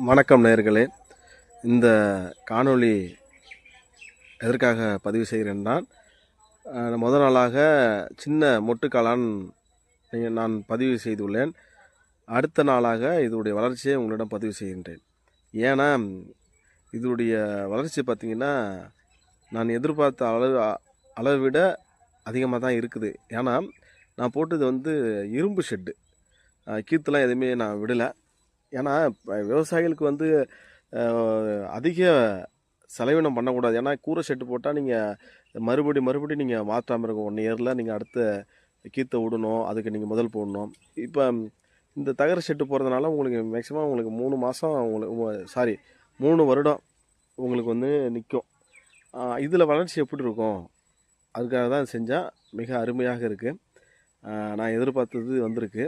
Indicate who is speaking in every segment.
Speaker 1: வணக்கம் நேயர்களே. இந்த காணொளி எதற்காக பதிவு செய்கிறேன்னால், முதல் நாளாக சின்ன மொட்டுக்காளான் நான் பதிவு செய்துள்ளேன். அடுத்த நாளாக இதனுடைய வளர்ச்சியை உங்களிடம் பதிவு செய்கின்றேன். ஏன்னா இதனுடைய வளர்ச்சி பார்த்திங்கன்னா, நான் எதிர்பார்த்த அளவை விட அதிகமாக தான் இருக்குது. ஏன்னா நான் போட்டது இரும்பு ஷெட்டு, கீத்துலாம் எதுவுமே நான் விடலை. ஏன்னா விவசாயிகளுக்கு அதிக செலவினம் பண்ணக்கூடாது. ஏன்னா கூரை ஷெட்டு போட்டால் நீங்கள் மறுபடியும் நீங்கள் மாற்றாமல் இருக்கும். 1 இயரில் நீங்கள் அடுத்த கீத்தை விடணும், அதுக்கு நீங்கள் முதல் போடணும். இப்போ இந்த தகர ஷெட்டு போகிறதுனால உங்களுக்கு மேக்ஸிமம் உங்களுக்கு 3 மாதம் 3 வருடம் உங்களுக்கு நிற்கும். இதில் வளர்ச்சி எப்படி இருக்கும், அதுக்காக தான் செஞ்சால் மிக அருமையாக இருக்குது. நான் எதிர்பார்த்தது வந்திருக்கு.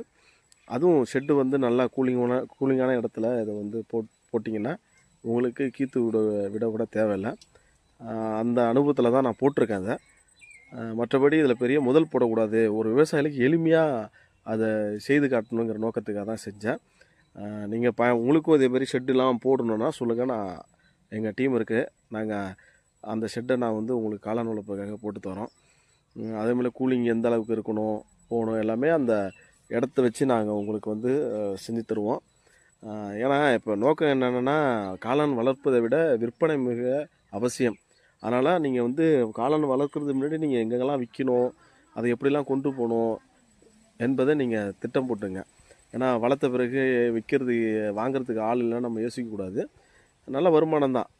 Speaker 1: அதுவும் ஷெட்டு நல்லா கூலிங்கான இடத்துல இதை போட்டிங்கன்னா உங்களுக்கு கீத்து விட தேவையில்லை. அந்த அனுபவத்தில் தான் நான் போட்டிருக்கேன் அதை. மற்றபடி இதில் பெரிய முதல் போடக்கூடாது, ஒரு விவசாயிகளுக்கு எளிமையாக அதை செய்து காட்டணுங்கிற நோக்கத்துக்காக தான் செஞ்சேன். நீங்கள் உங்களுக்கும் இதேமாரி ஷெட்டுலாம் போடணுன்னா சொல்லுங்கள், நான் எங்கள் டீம் இருக்குது, நாங்கள் அந்த ஷெட்டை நான் உங்களுக்கு காளான் வளர்ப்புக்காக போட்டு தரோம். அதேமாதிரி கூலிங் எந்த அளவுக்கு இருக்கணும் போகணும் எல்லாமே அந்த இடத்த வச்சு நாங்கள் உங்களுக்கு செஞ்சு தருவோம். ஏன்னா இப்போ நோக்கம் என்னென்னா, காளான் வளர்ப்பதை விட விற்பனை மிக அவசியம். அதனால் நீங்கள் காளான் வளர்க்குறதுக்கு முன்னாடி நீங்கள் எங்கெங்கெல்லாம் விற்கணும், அதை எப்படிலாம் கொண்டு போகணும் என்பதை நீங்கள் திட்டம் போட்டுங்க. ஏன்னா வளர்த்த பிறகு வாங்கிறதுக்கு ஆள் இல்லைன்னா நம்ம யோசிக்கக்கூடாது. நல்ல வருமானம் தான்.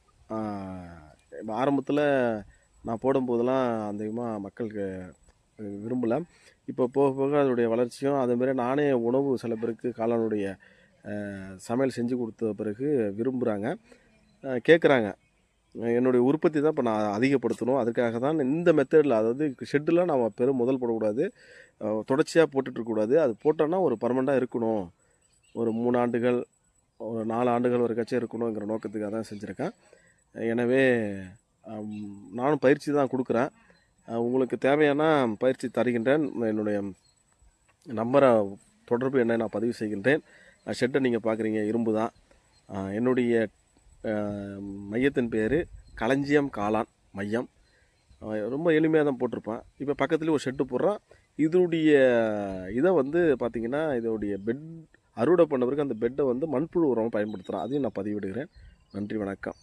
Speaker 1: ஆரம்பத்தில் நான் போடும்போதெல்லாம் அதிகமாக மக்களுக்கு விரும்பலை. இப்போ போக போக அதனுடைய வளர்ச்சியும் அதேமாரி நானே உணவு சில பேருக்கு காளானுடைய சமையல் செஞ்சு கொடுத்த பிறகு விரும்புகிறாங்க, கேட்குறாங்க. என்னுடைய உற்பத்தி தான் இப்போ நான் அதிகப்படுத்தணும். அதுக்காக தான் இந்த மெத்தடில், அதாவது ஷெட்டில் நம்ம முதல் போடக்கூடாது, தொடர்ச்சியாக போட்டுட்ருக்கக்கூடாது. அது போட்டோன்னா ஒரு பர்மனெண்ட்டாக இருக்கணும், ஒரு 3 ஆண்டுகள் ஒரு 4 ஆண்டுகள் வரைக்காச்சும் இருக்கணுங்கிற நோக்கத்துக்காக தான் செஞ்சுருக்கேன். எனவே நானும் பயிற்சி தான் கொடுக்குறேன். உங்களுக்கு தேவையான பயிற்சி தருகின்றேன். என்னுடைய நம்பரை தொடர்பு எண்ணை நான் பதிவு செய்கின்றேன். ஷெட்டை நீங்கள் பார்க்குறீங்க, இரும்பு தான். என்னுடைய மையத்தின் பேர் களஞ்சியம் காளான் மையம். ரொம்ப எளிமையாக தான் போட்டிருப்பேன். இப்போ பக்கத்துலேயே ஒரு ஷெட்டு போடுறேன். இதோடைய பார்த்திங்கன்னா, இதோடைய பெட் அறுவடை பண்ண பிறகு அந்த பெட்டை மண்புழு உரமாக பயன்படுத்துகிறேன். அதையும் நான் பதிவிடுகிறேன். நன்றி, வணக்கம்.